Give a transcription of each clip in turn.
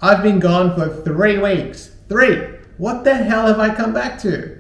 I've been gone for 3 weeks. 3! What the hell have I come back to?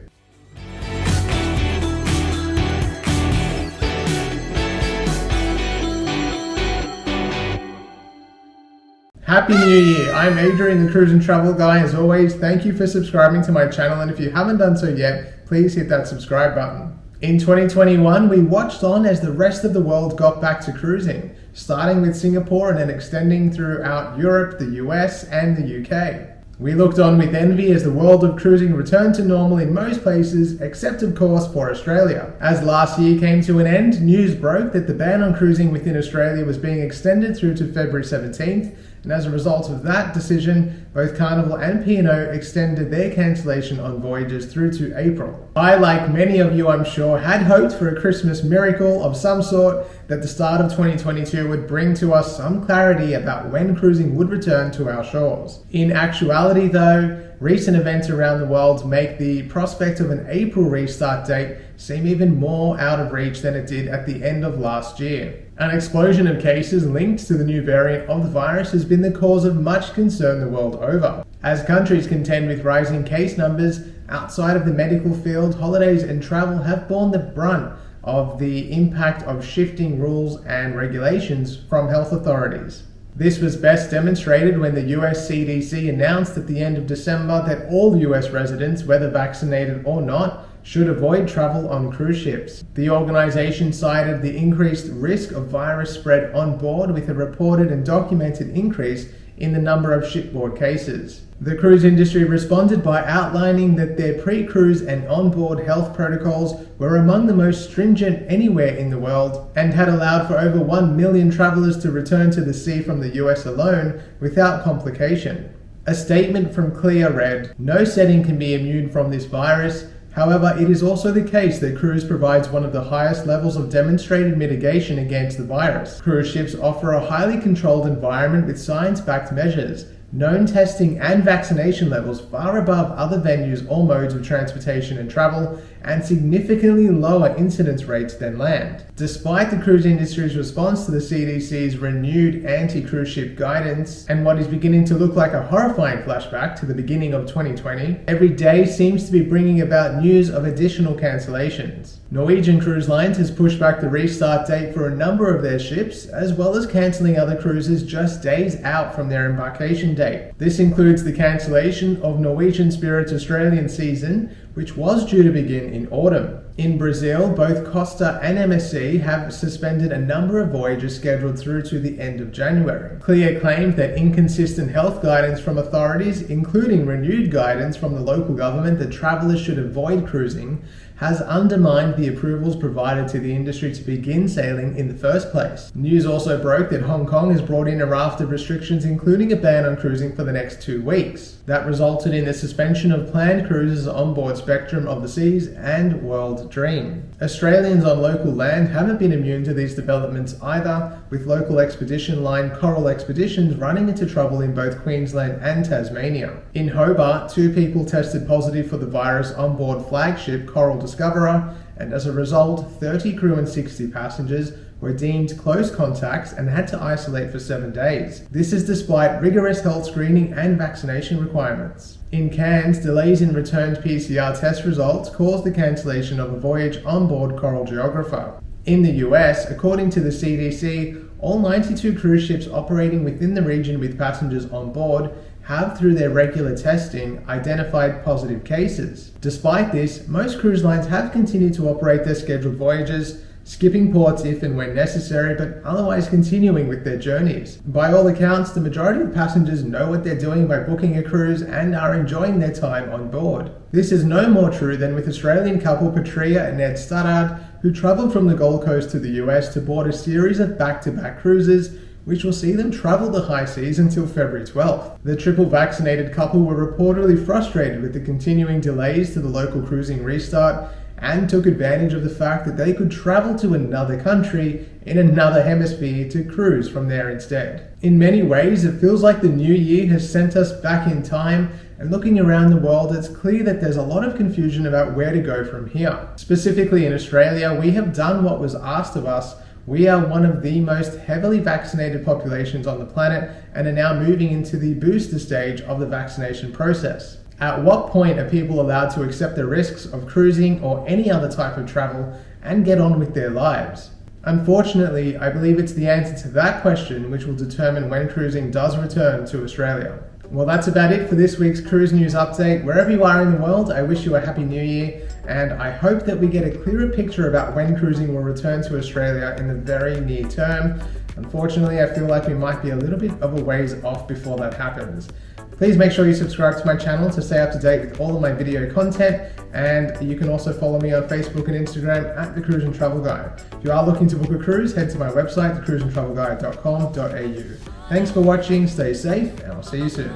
Happy New Year! I'm Adrian, the Cruise and Travel Guy. As always, thank you for subscribing to my channel, and if you haven't done so yet, please hit that subscribe button. In 2021, we watched on as the rest of the world got back to cruising, starting with Singapore and then extending throughout Europe, the US, and the UK. We looked on with envy as the world of cruising returned to normal in most places, except of course for Australia. As last year came to an end, news broke that the ban on cruising within Australia was being extended through to February 17th, and as a result of that decision, both Carnival and P&O extended their cancellation on voyages through to April. I, like many of you I'm sure, had hoped for a Christmas miracle of some sort that the start of 2022 would bring to us some clarity about when cruising would return to our shores. In actuality though, recent events around the world make the prospect of an April restart date seem even more out of reach than it did at the end of last year. An explosion of cases linked to the new variant of the virus has been the cause of much concern the world over. As countries contend with rising case numbers, outside of the medical field, holidays and travel have borne the brunt of the impact of shifting rules and regulations from health authorities. This was best demonstrated when the US CDC announced at the end of December that all US residents, whether vaccinated or not, should avoid travel on cruise ships. The organization cited the increased risk of virus spread on board with a reported and documented increase in the number of shipboard cases. The cruise industry responded by outlining that their pre-cruise and onboard health protocols were among the most stringent anywhere in the world and had allowed for over 1 million travelers to return to the sea from the US alone without complication. A statement from CLIA read, "No setting can be immune from this virus. However, it is also the case that cruise provides one of the highest levels of demonstrated mitigation against the virus. Cruise ships offer a highly controlled environment with science-backed measures, known testing and vaccination levels far above other venues or modes of transportation and travel, and significantly lower incidence rates than land." Despite the cruise industry's response to the CDC's renewed anti-cruise ship guidance and what is beginning to look like a horrifying flashback to the beginning of 2020, every day seems to be bringing about news of additional cancellations. Norwegian Cruise Lines has pushed back the restart date for a number of their ships, as well as cancelling other cruises just days out from their embarkation date. This includes the cancellation of Norwegian Spirit's Australian season, which was due to begin in autumn. In Brazil, both Costa and MSC have suspended a number of voyages scheduled through to the end of January. CLIA claimed that inconsistent health guidance from authorities, including renewed guidance from the local government that travellers should avoid cruising, has undermined the approvals provided to the industry to begin sailing in the first place. News also broke that Hong Kong has brought in a raft of restrictions, including a ban on cruising for the next 2 weeks. That resulted in the suspension of planned cruises on board Spectrum of the Seas and World Dream. Australians on local land haven't been immune to these developments either, with local expedition line Coral Expeditions running into trouble in both Queensland and Tasmania. In Hobart, 2 people tested positive for the virus on board flagship Coral Discoverer, and as a result, 30 crew and 60 passengers were deemed close contacts and had to isolate for 7 days. This is despite rigorous health screening and vaccination requirements. In Cairns, delays in returned PCR test results caused the cancellation of a voyage on board Coral Geographer. In the US, according to the CDC, all 92 cruise ships operating within the region with passengers on board have, through their regular testing, identified positive cases. Despite this, most cruise lines have continued to operate their scheduled voyages, skipping ports if and when necessary, but otherwise continuing with their journeys. By all accounts, the majority of passengers know what they're doing by booking a cruise and are enjoying their time on board. This is no more true than with Australian couple Patria and Ed Studdard, who travelled from the Gold Coast to the US to board a series of back-to-back cruises, which will see them travel the high seas until February 12th. The triple vaccinated couple were reportedly frustrated with the continuing delays to the local cruising restart and took advantage of the fact that they could travel to another country in another hemisphere to cruise from there instead. In many ways, it feels like the new year has sent us back in time, and looking around the world, it's clear that there's a lot of confusion about where to go from here. Specifically in Australia, we have done what was asked of us We are one of the most heavily vaccinated populations on the planet and are now moving into the booster stage of the vaccination process. At what point are people allowed to accept the risks of cruising or any other type of travel and get on with their lives? Unfortunately, I believe it's the answer to that question which will determine when cruising does return to Australia. Well, that's about it for this week's Cruise News Update. Wherever you are in the world, I wish you a Happy New Year, and I hope that we get a clearer picture about when cruising will return to Australia in the very near term. Unfortunately, I feel like we might be a little bit of a ways off before that happens. Please make sure you subscribe to my channel to stay up to date with all of my video content, and you can also follow me on Facebook and Instagram at The Cruise and Travel Guy. If you are looking to book a cruise, head to my website, thecruiseandtravelguide.com.au. Thanks for watching, stay safe, and I'll see you soon.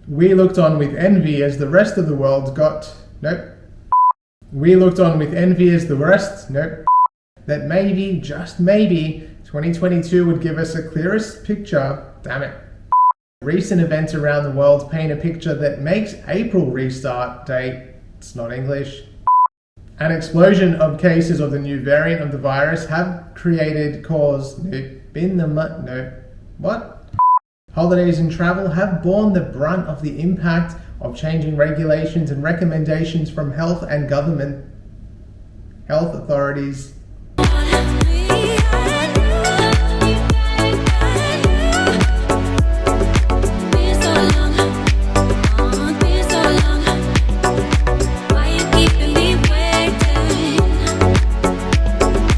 We looked on with envy as the rest of the world got... We looked on with envy as the rest... That maybe, just maybe, 2022 would give us a clearest picture... Damn it. Recent events around the world paint a picture that makes April restart date, it's not English. An explosion of cases of the new variant of the virus have Holidays and travel have borne the brunt of the impact of changing regulations and recommendations from health authorities.